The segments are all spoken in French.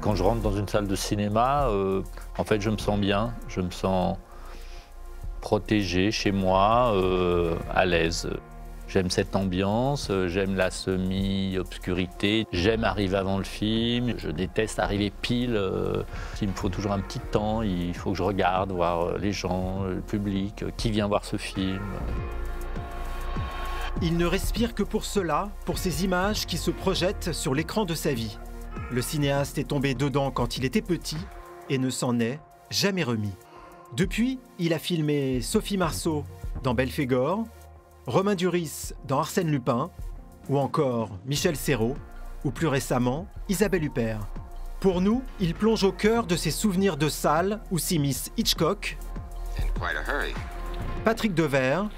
Quand je rentre dans une salle de cinéma, en fait, je me sens bien, je me sens protégé chez moi, à l'aise. J'aime cette ambiance, j'aime la semi-obscurité, j'aime arriver avant le film, je déteste arriver pile. Il me faut toujours un petit temps, il faut que je regarde, voir les gens, le public, qui vient voir ce film. Il ne respire que pour cela, pour ces images qui se projettent sur l'écran de sa vie. Le cinéaste est tombé dedans quand il était petit et ne s'en est jamais remis. Depuis, il a filmé Sophie Marceau dans Belphégor, Romain Duris dans Arsène Lupin, ou encore Michel Serrault, ou plus récemment Isabelle Huppert. Pour nous, il plonge au cœur de ses souvenirs de salles où s'immiscent Hitchcock, Patrick Devers,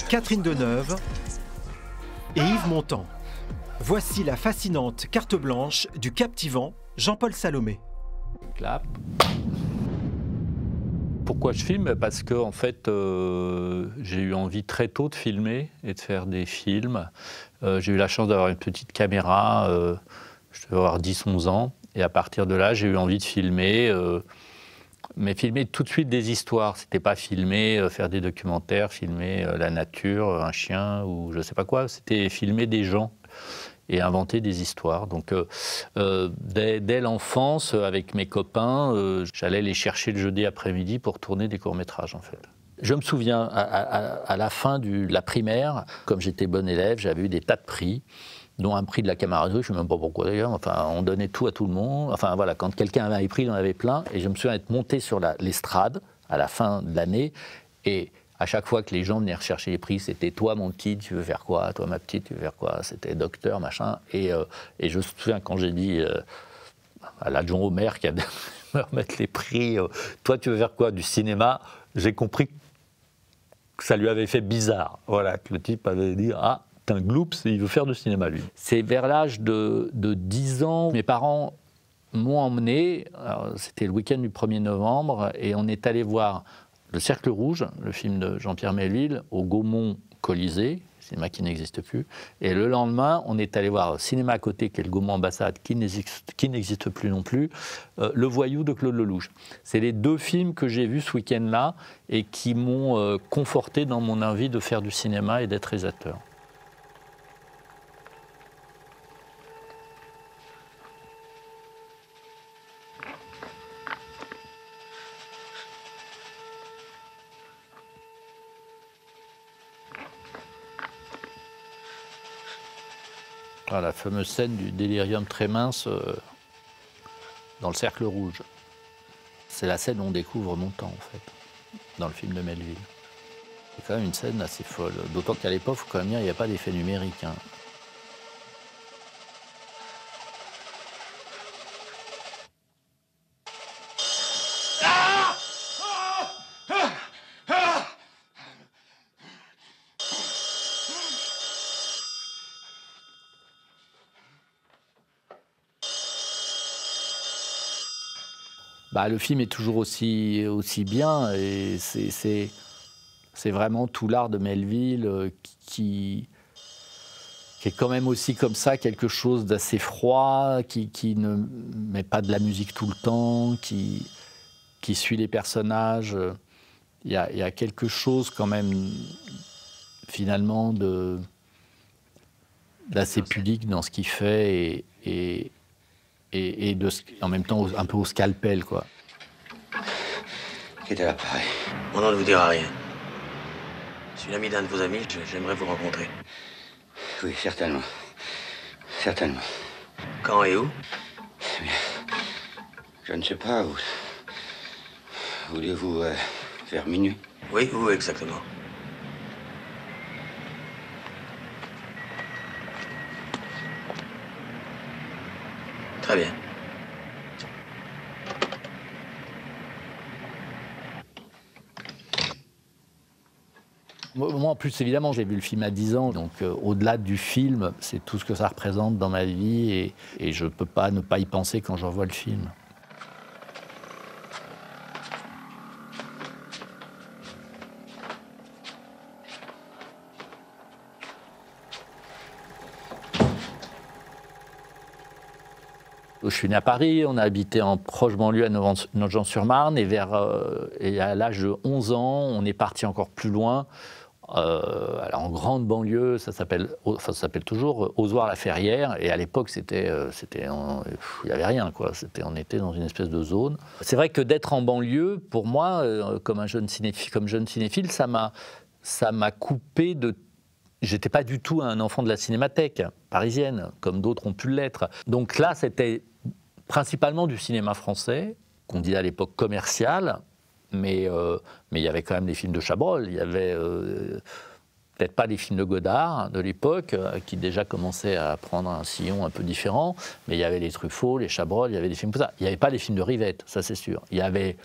Catherine Deneuve et Yves Montand. Voici la fascinante carte blanche du captivant Jean-Paul Salomé. Clap. Pourquoi je filme? Parce que en fait, j'ai eu envie très tôt de filmer et de faire des films. J'ai eu la chance d'avoir une petite caméra, je devais avoir 10-11 ans. Et à partir de là, j'ai eu envie de filmer, mais filmer tout de suite des histoires. C'était pas filmer, faire des documentaires, filmer la nature, un chien ou je sais pas quoi. C'était filmer des gens et inventer des histoires. Donc, dès l'enfance, avec mes copains, j'allais les chercher le jeudi après-midi pour tourner des courts-métrages, en fait. Je me souviens, à la fin de la primaire, comme j'étais bon élève, j'avais eu des tas de prix, dont un prix de la camaraderie, je ne sais même pas pourquoi d'ailleurs, enfin, on donnait tout à tout le monde. Enfin, voilà, quand quelqu'un avait un prix, il en avait plein. Et je me souviens être monté sur l'estrade à la fin de l'année, et à chaque fois que les gens venaient rechercher les prix, c'était « toi, mon petit, tu veux faire quoi? Toi, ma petite, tu veux faire quoi ?» C'était docteur, machin. Et je me souviens quand j'ai dit à l'adjoint au maire qui a de me remettre les prix « toi, tu veux faire quoi? Du cinéma ?» J'ai compris que ça lui avait fait bizarre. Voilà, que le type avait dit « ah, t'es un gloops, il veut faire du cinéma, lui. » C'est vers l'âge de 10 ans, mes parents m'ont emmené, c'était le week-end du 1er novembre, et on est allé voir Le Cercle Rouge, le film de Jean-Pierre Melville, au Gaumont Colisée, cinéma qui n'existe plus. Et le lendemain, on est allé voir cinéma à côté, qui est le Gaumont Ambassade, qui n'existe plus non plus, Le Voyou de Claude Lelouch. C'est les deux films que j'ai vus ce week-end-là et qui m'ont conforté dans mon envie de faire du cinéma et d'être réalisateur. Ah, la fameuse scène du délirium très mince dans Le Cercle Rouge. C'est la scène où on découvre Montand, en fait, dans le film de Melville. C'est quand même une scène assez folle. D'autant qu'à l'époque, il faut quand même dire, il n'y a pas d'effet numérique. Hein. Bah, le film est toujours aussi bien et c'est vraiment tout l'art de Melville qui est quand même aussi comme ça, quelque chose d'assez froid, qui ne met pas de la musique tout le temps, qui suit les personnages. Il y a quelque chose quand même finalement d'assez pudique dans ce qu'il fait et en même temps un peu au scalpel, quoi. Quittez l'appareil. Mon nom ne vous dira rien. Je suis l'ami d'un de vos amis, j'aimerais vous rencontrer. Oui, certainement. Certainement. Quand et où? Eh bien, je ne sais pas. Voulez-vous vers minuit? Oui, où exactement? Très bien. Moi, en plus, évidemment, j'ai vu le film à 10 ans, donc au-delà du film, c'est tout ce que ça représente dans ma vie, et je ne peux pas ne pas y penser quand je revois le film. Au je suis né à Paris, on a habité en proche banlieue à Nogent-sur-Marne, et à l'âge de 11 ans, on est parti encore plus loin. Alors en grande banlieue, ça s'appelle toujours Ozoir-la-Ferrière, et à l'époque il n'y avait rien, quoi. On était dans une espèce de zone. C'est vrai que d'être en banlieue, pour moi, comme jeune cinéphile, ça m'a coupé de... J'étais pas du tout un enfant de la cinémathèque parisienne, comme d'autres ont pu l'être. Donc là, c'était principalement du cinéma français, qu'on disait à l'époque commercial, mais il y avait quand même des films de Chabrol, il y avait peut-être pas les films de Godard de l'époque, qui déjà commençaient à prendre un sillon un peu différent, mais il y avait les Truffaut, les Chabrol, il y avait des films comme ça. Il n'y avait pas les films de Rivette, ça c'est sûr. Il n'y avait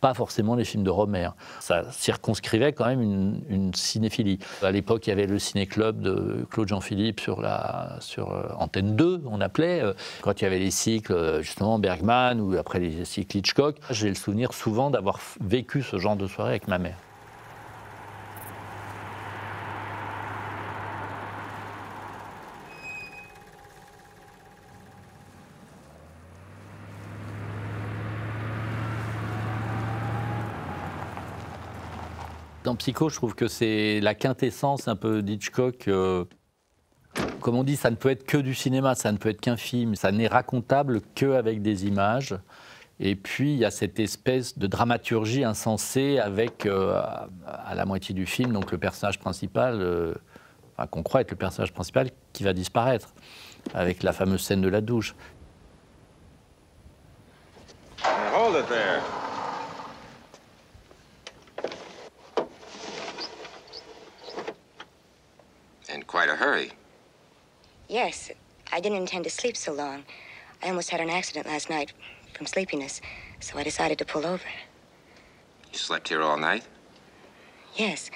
pas forcément les films de Romer. Ça circonscrivait quand même une cinéphilie. À l'époque, il y avait le ciné-club de Claude Jean-Philippe sur Antenne 2, on appelait, quand il y avait les cycles, justement, Bergman, ou après les cycles Hitchcock. J'ai le souvenir souvent d'avoir vécu ce genre de soirée avec ma mère. Dans Psycho, je trouve que c'est la quintessence un peu d'Hitchcock. Comme on dit, ça ne peut être que du cinéma, ça ne peut être qu'un film, ça n'est racontable qu'avec des images. Et puis, il y a cette espèce de dramaturgie insensée avec, à la moitié du film, donc le personnage principal, qu'on croit être le personnage principal, qui va disparaître, avec la fameuse scène de la douche. Hold it there. In quite a hurry. Yes, I didn't intend to sleep so long. I almost had an accident last night from sleepiness, so I decided to pull over. You slept here all night? Yes.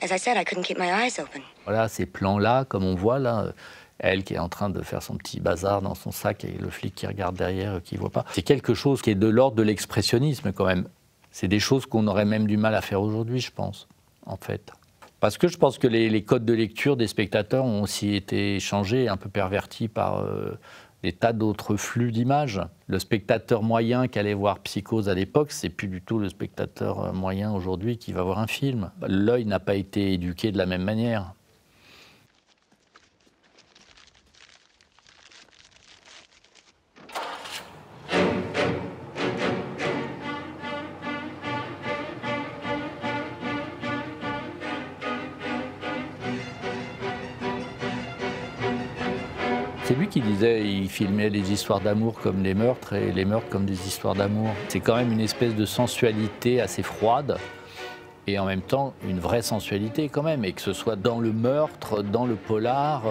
As I said, I couldn't keep my eyes open. Voilà, ces plans-là, comme on voit là, elle qui est en train de faire son petit bazar dans son sac et le flic qui regarde derrière, qui ne voit pas. C'est quelque chose qui est de l'ordre de l'expressionnisme quand même. C'est des choses qu'on aurait même du mal à faire aujourd'hui, je pense, en fait. Parce que je pense que les codes de lecture des spectateurs ont aussi été changés, un peu pervertis par des tas d'autres flux d'images. Le spectateur moyen qui allait voir Psychose à l'époque, c'est plus du tout le spectateur moyen aujourd'hui qui va voir un film. L'œil n'a pas été éduqué de la même manière. C'est lui qui disait, il filmait les histoires d'amour comme les meurtres et les meurtres comme des histoires d'amour. C'est quand même une espèce de sensualité assez froide et en même temps une vraie sensualité quand même, et que ce soit dans le meurtre, dans le polar.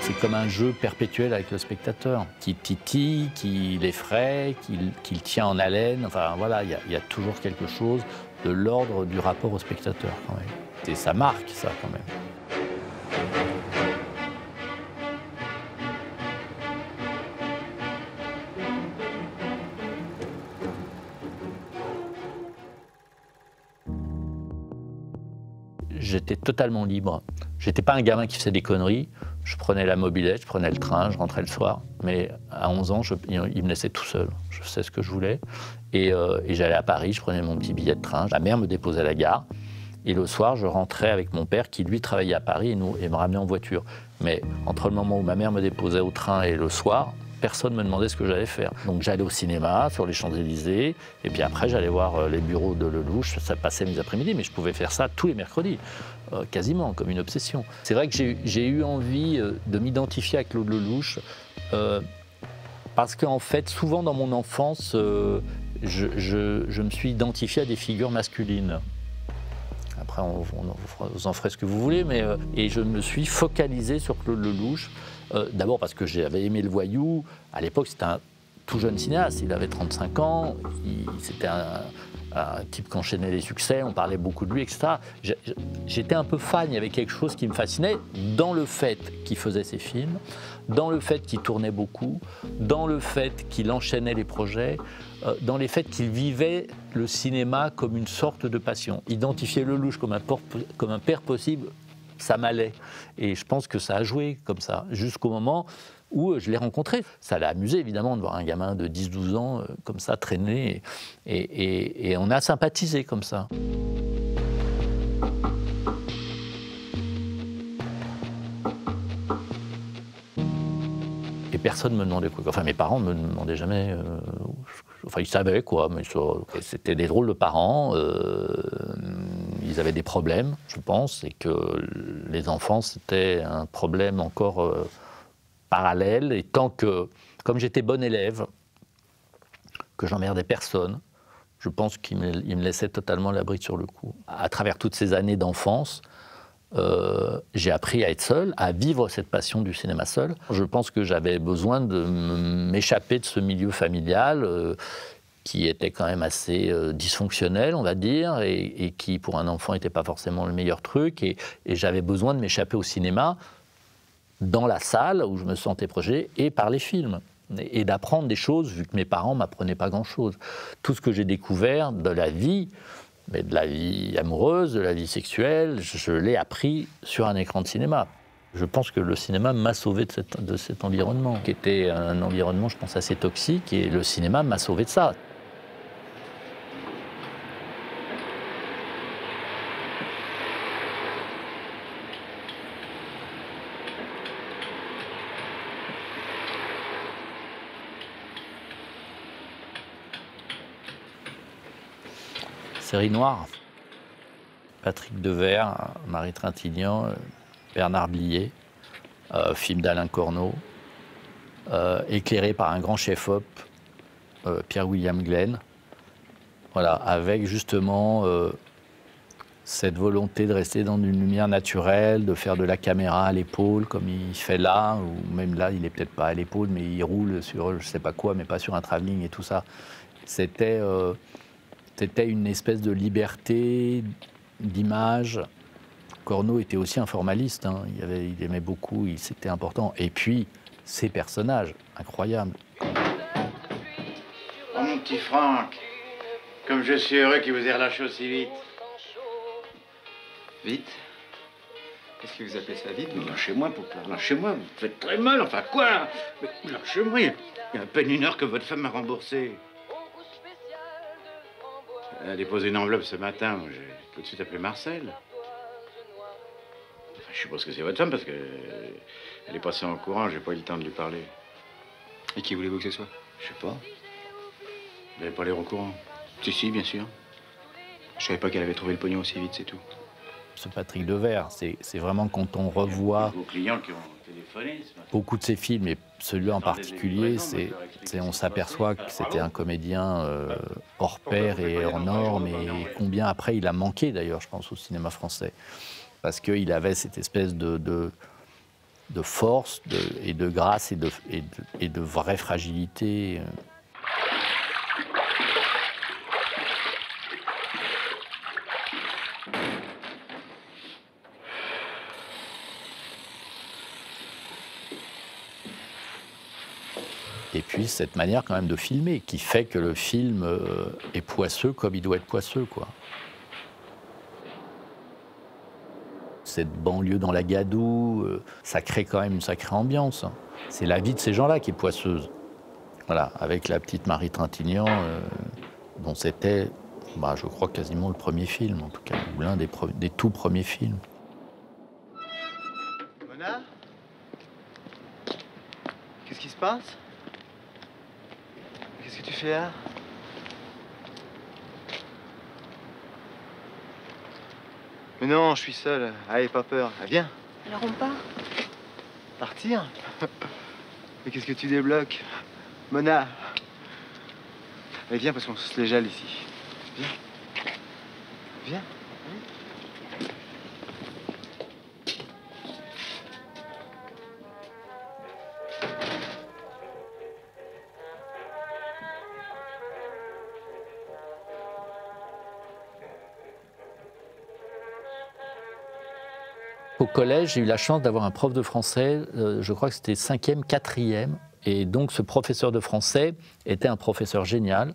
C'est comme un jeu perpétuel avec le spectateur, qui titille, qui l'effraie, qui le tient en haleine. Enfin voilà, il y a toujours quelque chose de l'ordre du rapport au spectateur quand même. Et ça marque, ça, quand même. J'étais totalement libre. J'étais pas un gamin qui faisait des conneries. Je prenais la mobilette, je prenais le train, je rentrais le soir. Mais à 11 ans, il me laissait tout seul. Je faisais ce que je voulais. Et j'allais à Paris, je prenais mon petit billet de train. Ma mère me déposait à la gare. Et le soir, je rentrais avec mon père qui, lui, travaillait à Paris et me ramenait en voiture. Mais entre le moment où ma mère me déposait au train et le soir, personne ne me demandait ce que j'allais faire. Donc j'allais au cinéma, sur les Champs-Élysées, et puis après, j'allais voir les bureaux de Lelouch. Ça passait mes après-midi, mais je pouvais faire ça tous les mercredis, quasiment, comme une obsession. C'est vrai que j'ai eu envie de m'identifier à Claude Lelouch, parce qu'en fait, souvent dans mon enfance, je me suis identifié à des figures masculines. Après, vous en ferez ce que vous voulez, mais et je me suis focalisé sur Claude Lelouch. D'abord parce que j'avais aimé Le Voyou. À l'époque, c'était un tout jeune cinéaste. Il avait 35 ans. C'était un type qui enchaînait les succès. On parlait beaucoup de lui, etc. J'étais un peu fan. Il y avait quelque chose qui me fascinait dans le fait qu'il faisait ses films, dans le fait qu'il tournait beaucoup, dans le fait qu'il enchaînait les projets, dans les faits qu'il vivait le cinéma comme une sorte de passion. Identifier Lelouch comme un père possible, Ça m'allait. Et je pense que ça a joué comme ça, jusqu'au moment où je l'ai rencontré. Ça l'a amusé, évidemment, de voir un gamin de 10-12 ans comme ça traîner. Et on a sympathisé comme ça. Et personne ne me demandait quoi. Enfin, mes parents ne me demandaient jamais... Enfin, ils savaient quoi, mais c'était des drôles de parents. Ils avaient des problèmes, je pense, et que les enfants, c'était un problème encore parallèle. Et tant que, comme j'étais bon élève, que j'emmerdais personne, je pense qu'ils me laissaient totalement la bride sur le cou. À travers toutes ces années d'enfance, j'ai appris à être seul, à vivre cette passion du cinéma seul. Je pense que j'avais besoin de m'échapper de ce milieu familial qui était quand même assez dysfonctionnel, on va dire, et qui, pour un enfant, n'était pas forcément le meilleur truc. Et j'avais besoin de m'échapper au cinéma, dans la salle où je me sentais projeté, et par les films. Et d'apprendre des choses, vu que mes parents ne m'apprenaient pas grand-chose. Tout ce que j'ai découvert de la vie, mais de la vie amoureuse, de la vie sexuelle, je l'ai appris sur un écran de cinéma. Je pense que le cinéma m'a sauvé de cet environnement, qui était un environnement, je pense, assez toxique, et le cinéma m'a sauvé de ça. Série noire. Patrick Devers, Marie Trintignant, Bernard Blier, film d'Alain Corneau, éclairé par un grand chef-op, Pierre-William Glenn. Voilà, avec justement cette volonté de rester dans une lumière naturelle, de faire de la caméra à l'épaule, comme il fait là, ou même là, il n'est peut-être pas à l'épaule, mais il roule sur je ne sais pas quoi, mais pas sur un travelling et tout ça. C'était une espèce de liberté d'image. Corneau était aussi un formaliste, hein. Il aimait beaucoup, c'était important. Et puis, ces personnages, incroyables. Oh mon petit Franck, comme je suis heureux qu'il vous ait relâché aussi vite. Vite? Qu'est-ce que vous appelez ça vite? Lâchez-moi, Poupard, lâchez-moi, vous faites très mal, enfin quoi? Mais lâchez-moi, il y a à peine 1 heure que votre femme m'a remboursé. Elle a déposé une enveloppe ce matin, j'ai tout de suite appelé Marcel. Enfin, je suppose que c'est votre femme parce que elle est passée en courant, j'ai pas eu le temps de lui parler. Et qui voulez-vous que ce soit? Je sais pas. Vous n'allez pas l'air au courant? Si, bien sûr. Je savais pas qu'elle avait trouvé le pognon aussi vite, c'est tout. Ce Patrick Devers, c'est vraiment quand on revoit vos clients qui ont téléphoné, beaucoup de ses films, et celui-là en particulier, on s'aperçoit que c'était un comédien hors pair et hors norme, et combien après il a manqué d'ailleurs, je pense, au cinéma français. Parce qu'il avait cette espèce de force et de grâce et de vraie fragilité. Et puis cette manière quand même de filmer qui fait que le film est poisseux comme il doit être poisseux, quoi. Cette banlieue dans la gadoue, ça crée quand même une sacrée ambiance. C'est la vie de ces gens-là qui est poisseuse. Voilà, avec la petite Marie Trintignant, dont c'était, je crois, quasiment le premier film, en tout cas, ou l'un des tout premiers films. Mona? Qu'est-ce qui se passe? Qu'est-ce que tu fais là? Mais non, je suis seul. Allez, pas peur. Ah, viens. Alors on part? Partir? Mais qu'est-ce que tu débloques? Mona. Allez, viens parce qu'on se les gèle ici. Viens. Viens. Au collège, j'ai eu la chance d'avoir un prof de français, je crois que c'était 5e, 4e. Et donc ce professeur de français était un professeur génial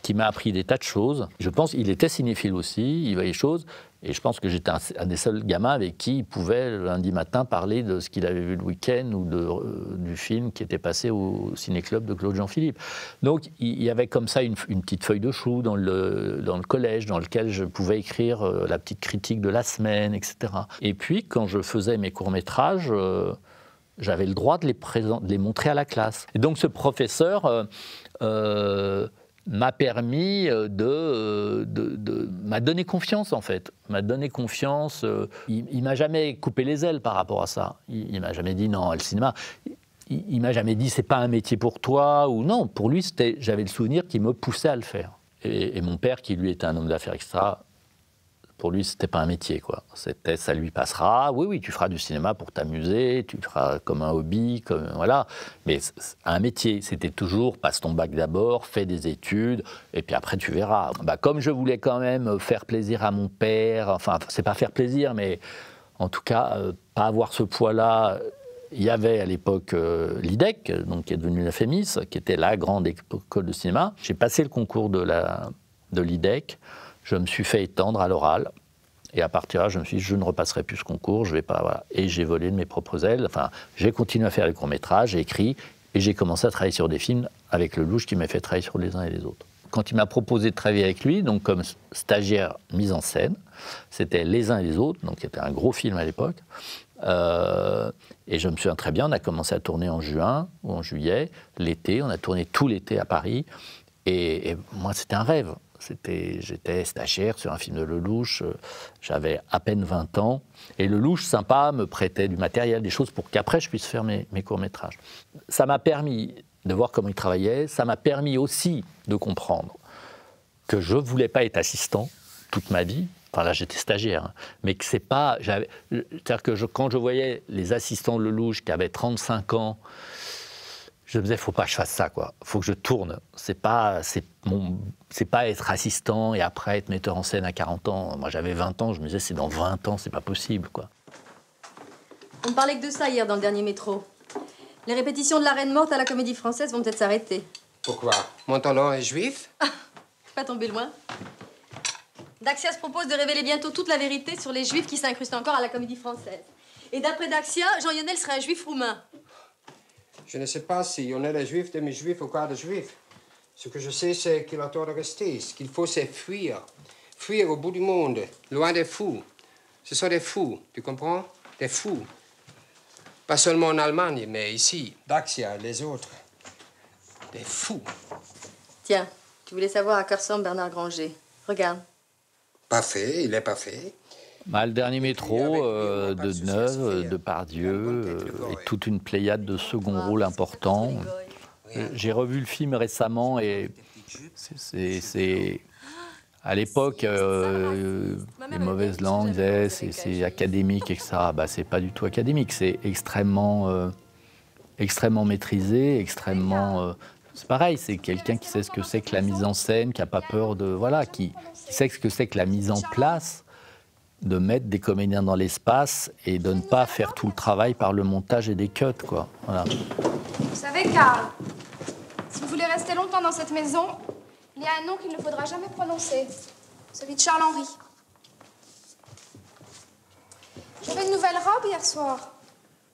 qui m'a appris des tas de choses. Je pense qu'il était cinéphile aussi, il voyait des choses, et je pense que j'étais un des seuls gamins avec qui il pouvait, le lundi matin, parler de ce qu'il avait vu le week-end ou du film qui était passé au ciné-club de Claude Jean-Philippe. Donc il y avait comme ça une petite feuille de chou dans le collège, dans lequel je pouvais écrire la petite critique de la semaine, etc. Et puis, quand je faisais mes courts-métrages, j'avais le droit de les montrer à la classe. Et donc ce professeur m'a permis m'a donné confiance, en fait. M'a donné confiance. Il m'a jamais coupé les ailes par rapport à ça. Il m'a jamais dit non, le cinéma. Il m'a jamais dit c'est pas un métier pour toi ou non. Pour lui, j'avais le souvenir qu'il me poussait à le faire. Et mon père, qui lui était un homme d'affaires extra, pour lui, c'était pas un métier, quoi. C'était, ça lui passera. Oui, tu feras du cinéma pour t'amuser, tu feras comme un hobby, comme voilà. Mais un métier, c'était toujours passe ton bac d'abord, fais des études, et puis après tu verras. Comme je voulais quand même faire plaisir à mon père, enfin, c'est pas faire plaisir, mais en tout cas, pas avoir ce poids-là. Il y avait à l'époque l'IDEC, donc qui est devenu la FEMIS, qui était la grande école de cinéma. J'ai passé le concours de l'IDEC. Je me suis fait étendre à l'oral. Et à partir de là, je me suis dit, je ne repasserai plus ce concours, je vais pas. Voilà. Et j'ai volé de mes propres ailes. Enfin, j'ai continué à faire les courts-métrages, j'ai écrit, et j'ai commencé à travailler sur des films avec Lelouch qui m'a fait travailler sur les uns et les autres. Quand il m'a proposé de travailler avec lui, donc comme stagiaire mise en scène, c'était Les uns et les autres, donc qui était un gros film à l'époque. Et je me souviens très bien, on a commencé à tourner en juin ou en juillet, l'été, on a tourné tout l'été à Paris. Et moi, c'était un rêve. J'étais stagiaire sur un film de Lelouch, j'avais à peine 20 ans, et Lelouch, sympa, me prêtait du matériel, des choses pour qu'après je puisse faire mes courts-métrages. Ça m'a permis de voir comment il travaillait, ça m'a permis aussi de comprendre que je ne voulais pas être assistant toute ma vie, enfin là j'étais stagiaire, hein, mais que c'est pas... C'est-à-dire que quand je voyais les assistants de Lelouch qui avaient 35 ans, je me disais, faut pas que je fasse ça, quoi. Faut que je tourne. C'est pas être assistant et après être metteur en scène à 40 ans. Moi, j'avais 20 ans, je me disais, c'est dans 20 ans, c'est pas possible, quoi. On ne parlait que de ça hier dans le dernier métro. Les répétitions de La Reine morte à la Comédie Française vont peut-être s'arrêter. Pourquoi? Mon talent est juif? Pas tombé loin. Daxia se propose de révéler bientôt toute la vérité sur les juifs qui s'incrustent encore à la Comédie Française. Et d'après Daxia, Jean Yonel serait un juif roumain. Je ne sais pas si Yonel est juif, demi-juif ou quart de juif. Ce que je sais, c'est qu'il a tort de rester. Ce qu'il faut, c'est fuir. Fuir au bout du monde, loin des fous. Ce sont des fous, tu comprends? Des fous. Pas seulement en Allemagne, mais ici, Daxia, les autres. Des fous. Tiens, tu voulais savoir à quoi ressemble Bernard Granger. Regarde. Pas fait, il est pas fait. Le dernier métro de Deneuve, Depardieu, et toute une pléiade de second rôles importants. J'ai revu le film récemment et c'est à l'époque, les mauvaises langues disaient c'est académique, etc. C'est pas du tout académique, c'est extrêmement maîtrisé, extrêmement... c'est pareil, c'est quelqu'un qui sait ce que c'est que la mise en scène, qui n'a pas peur de... Voilà, qui sait ce que c'est que la mise en place, de mettre des comédiens dans l'espace et de ne pas faire tout le travail par le montage et des cuts, quoi. Voilà. Vous savez, Karl, si vous voulez rester longtemps dans cette maison, il y a un nom qu'il ne faudra jamais prononcer, celui de Charles-Henri. J'avais une nouvelle robe hier soir.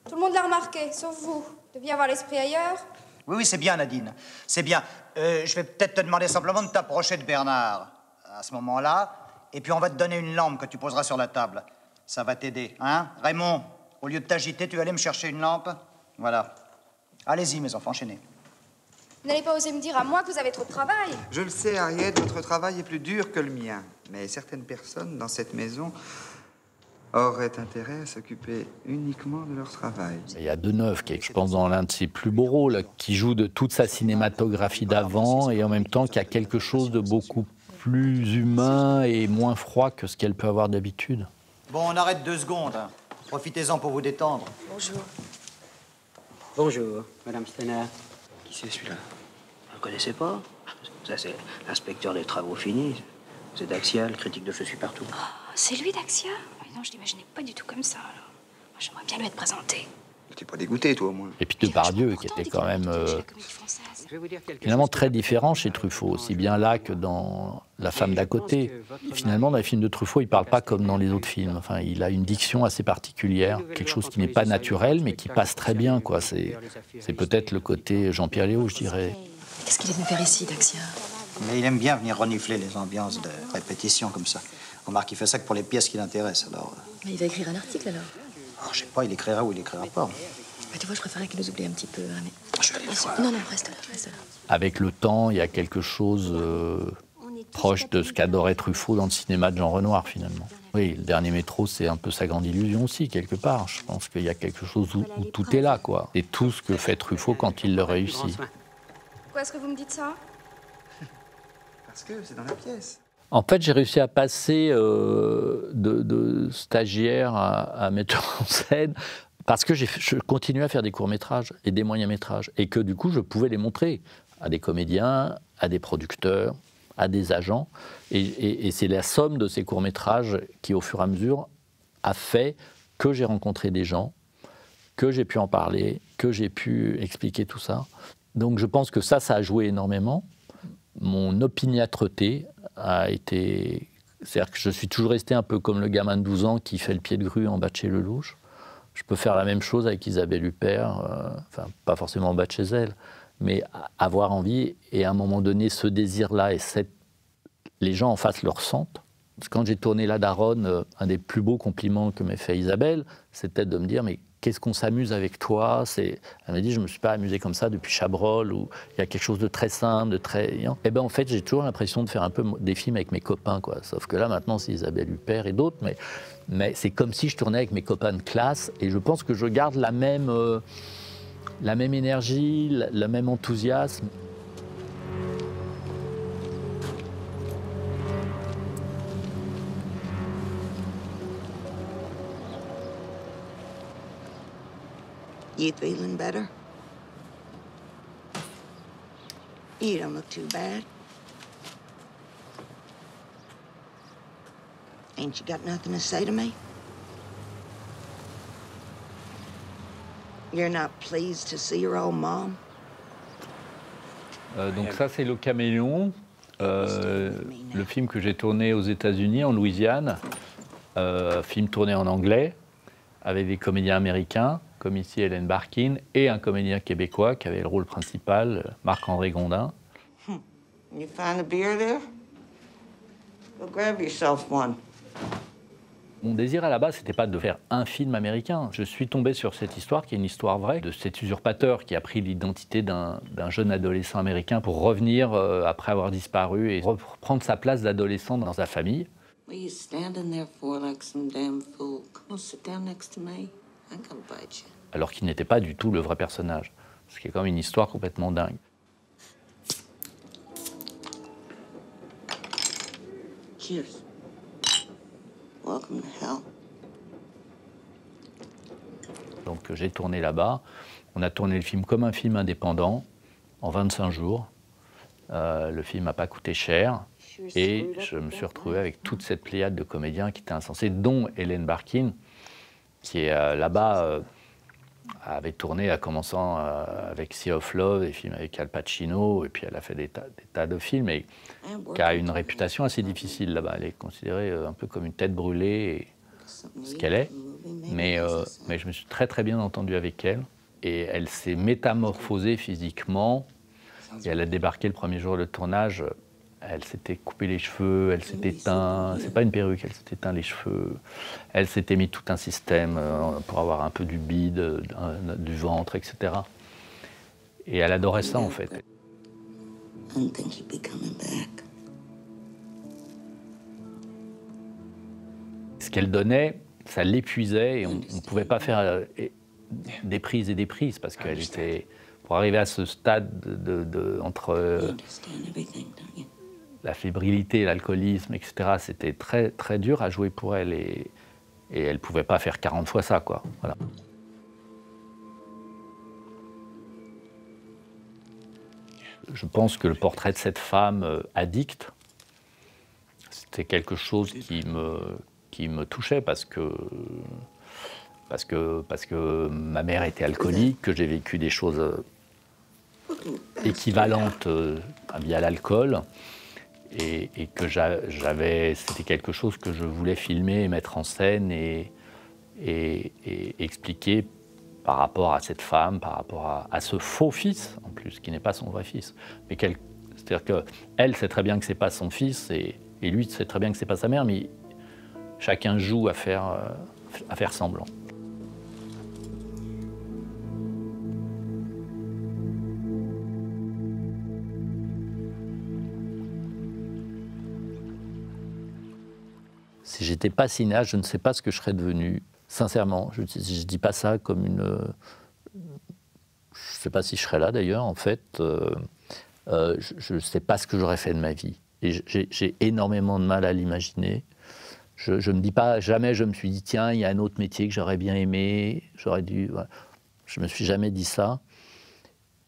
Tout le monde l'a remarqué, sauf vous. Vous deviez avoir l'esprit ailleurs. Oui, c'est bien, Nadine. C'est bien. Je vais peut-être te demander simplement de t'approcher de Bernard à ce moment-là. Et puis on va te donner une lampe que tu poseras sur la table. Ça va t'aider, hein? Raymond, au lieu de t'agiter, tu vas aller me chercher une lampe. Voilà. Allez-y, mes enfants, enchaînez. Vous n'allez pas oser me dire à moi que vous avez trop de travail. Je le sais, Harriet, votre travail est plus dur que le mien. Mais certaines personnes dans cette maison auraient intérêt à s'occuper uniquement de leur travail. Il y a Deneuve, qui est, je pense, dans l'un de ses plus beaux rôles, qui joue de toute sa cinématographie d'avant et en même temps qui a quelque chose de beaucoup plus humain et moins froid que ce qu'elle peut avoir d'habitude. Bon, on arrête 2 secondes. Hein. Profitez-en pour vous détendre. Bonjour. Bonjour, Madame Stenner. Qui c'est celui-là? Vous ne connaissez pas? Ça, c'est l'inspecteur des travaux finis. C'est Daxia, le critique de Je suis partout. Oh, c'est lui, Daxia? Non, je l'imaginais pas du tout comme ça, alors. Moi, j'aimerais bien lui être présenté. T'es pas dégoûté, toi, au moins. Et puis Depardieu, qui était quand même finalement très différent chez Truffaut, aussi bien là que dans La femme d'à côté. Et finalement, dans les films de Truffaut, il ne parle pas comme dans les autres films. Enfin, il a une diction assez particulière, quelque chose qui n'est pas naturel, mais qui passe très bien, quoi. C'est peut-être le côté Jean-Pierre Léaud, je dirais. Qu'est-ce qu'il est venu faire ici, Daxia? Mais il aime bien venir renifler les ambiances de répétition comme ça. Remarque, il fait ça que pour les pièces qui l'intéressent, alors... Mais il va écrire un article, alors? Oh, je sais pas, il écrira ou il écrira pas. Bah, tu vois, je préférais qu'il nous oublie un petit peu. Hein, mais... Je vais aller le voir. Non, reste là, reste là. Avec le temps, il y a quelque chose proche de ce qu'adorait Truffaut dans le cinéma de Jean Renoir, finalement. Oui, Le Dernier Métro, c'est un peu sa grande illusion aussi, quelque part. Je pense qu'il y a quelque chose où tout est là, quoi. Et tout ce que fait Truffaut quand il le réussit. Pourquoi est-ce que vous me dites ça? Parce que c'est dans la pièce. En fait, j'ai réussi à passer de stagiaire à metteur en scène parce que je continuais à faire des courts-métrages et des moyens-métrages. Et que du coup, je pouvais les montrer à des comédiens, à des producteurs, à des agents. Et c'est la somme de ces courts-métrages qui, au fur et à mesure, a fait que j'ai rencontré des gens, que j'ai pu en parler, que j'ai pu expliquer tout ça. Donc je pense que ça a joué énormément. Mon opiniâtreté a été... C'est-à-dire que je suis toujours resté un peu comme le gamin de 12 ans qui fait le pied de grue en bas de chez Lelouch. Je peux faire la même chose avec Isabelle Huppert, enfin pas forcément en bas de chez elle, mais avoir envie, et à un moment donné, ce désir-là, et les gens en face le ressentent. Parce que quand j'ai tourné La Daronne, un des plus beaux compliments que m'ait fait Isabelle, c'était de me dire, mais qu'est-ce qu'on s'amuse avec toi? Elle m'a dit, je ne me suis pas amusé comme ça depuis Chabrol, où il y a quelque chose de très simple, de très... Et bien en fait, j'ai toujours l'impression de faire un peu des films avec mes copains, quoi. Sauf que là, maintenant, c'est Isabelle Huppert et d'autres, mais c'est comme si je tournais avec mes copains de classe, et je pense que je garde la même énergie, le même enthousiasme. You feeling better? You don't look too bad. Ain't you got nothing to say to me? You're not pleased to see your old mom? Donc ça, c'est Le Caméléon, le film que j'ai tourné aux États-Unis, en Louisiane, film tourné en anglais, avec des comédiens américains, comme ici Hélène Barkin, et un comédien québécois qui avait le rôle principal, Marc-André Gondin. You find a beer there? Go grab yourself one. Mon désir à la base, c'était pas de faire un film américain. Je suis tombé sur cette histoire, qui est une histoire vraie, de cet usurpateur qui a pris l'identité d'un jeune adolescent américain pour revenir après avoir disparu et reprendre sa place d'adolescent dans sa famille. What are you standing there for like some damn fool? Come on, sit down next to me. I'm gonna bite you. Alors qu'il n'était pas du tout le vrai personnage. Ce qui est quand même une histoire complètement dingue. Cheers. Welcome to hell. Donc j'ai tourné là-bas. On a tourné le film comme un film indépendant, en 25 jours. Le film n'a pas coûté cher. Et je me suis retrouvé avec toute cette pléiade de comédiens qui étaient insensés, dont Hélène Barkin, qui est là-bas, avait tourné en commençant avec Sea of Love, des films avec Al Pacino, et puis elle a fait des tas de films, et qui a une réputation assez difficile là-bas. Elle est considérée un peu comme une tête brûlée, ce qu'elle est. Mais je me suis très très bien entendu avec elle, et elle s'est métamorphosée physiquement, et elle a débarqué le premier jour de tournage. Elle s'était coupé les cheveux, elle s'était teint, c'est pas une perruque, elle s'était teint les cheveux, elle s'était mis tout un système pour avoir un peu du bide, du ventre, etc. Et elle adorait ça en fait. Ce qu'elle donnait, ça l'épuisait et on ne pouvait pas faire des prises et des prises parce qu'elle était, pour arriver à ce stade entre la fébrilité, l'alcoolisme, etc., c'était très, très dur à jouer pour elle et elle ne pouvait pas faire 40 fois ça, quoi. Voilà. Je pense que le portrait de cette femme addicte, c'était quelque chose qui me touchait parce parce que ma mère était alcoolique, que j'ai vécu des choses équivalentes via l'alcool, et que c'était quelque chose que je voulais filmer et mettre en scène et expliquer par rapport à cette femme, par rapport à ce faux fils, en plus, qui n'est pas son vrai fils. Mais c'est-à-dire qu'elle sait très bien que ce n'est pas son fils, et lui sait très bien que ce n'est pas sa mère, mais chacun joue à faire semblant. Si j'étais pas cinéaste, je ne sais pas ce que je serais devenu. Sincèrement, je ne dis pas ça comme une... Je ne sais pas si je serais là d'ailleurs, en fait. Je ne sais pas ce que j'aurais fait de ma vie. Et j'ai énormément de mal à l'imaginer. Je ne me dis pas, jamais je me suis dit, tiens, il y a un autre métier que j'aurais bien aimé, j'aurais dû... Voilà. Je ne me suis jamais dit ça.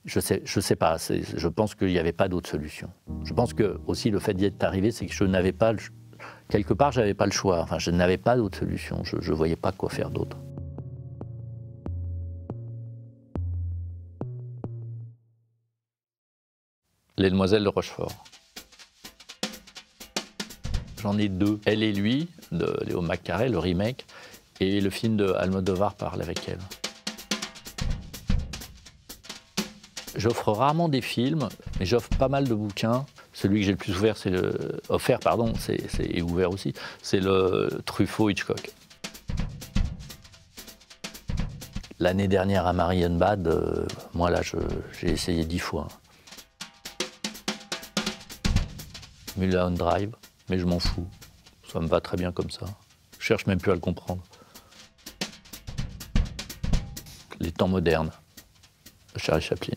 Je sais pas, je pense qu'il n'y avait pas d'autre solution. Je pense que aussi le fait d'y être arrivé, c'est que je n'avais pas... Quelque part, je n'avais pas le choix. Enfin, je n'avais pas d'autre solution. Je ne voyais pas quoi faire d'autre. Les Demoiselles de Rochefort. J'en ai deux. Elle et lui, de Léo McCarey, le remake, et le film de Almodovar, Parle avec elle. J'offre rarement des films, mais j'offre pas mal de bouquins. Celui que j'ai le plus ouvert, et ouvert aussi, c'est le Truffaut Hitchcock. L'année dernière à Marienbad, moi là, j'ai essayé 10 fois. Mulholland Drive, mais je m'en fous. Ça me va très bien comme ça. Je cherche même plus à le comprendre. Les temps modernes, Charlie Chaplin.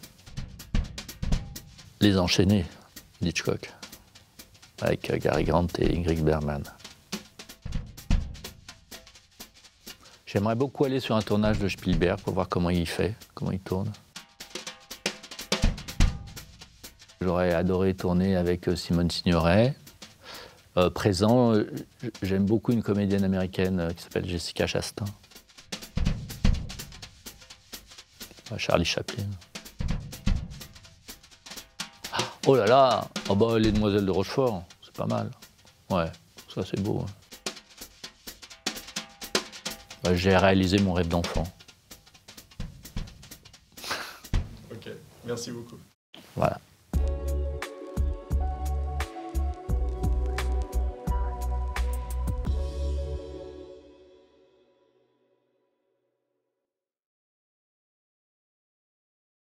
Les Enchaînés, d'Hitchcock, avec Cary Grant et Ingrid Bergman. J'aimerais beaucoup aller sur un tournage de Spielberg pour voir comment il fait, comment il tourne. J'aurais adoré tourner avec Simone Signoret. Présent, j'aime beaucoup une comédienne américaine qui s'appelle Jessica Chastain. Charlie Chaplin. Oh là là, oh bah, Les Demoiselles de Rochefort, c'est pas mal. Ouais, ça c'est beau. Bah, j'ai réalisé mon rêve d'enfant. Ok, merci beaucoup. Voilà.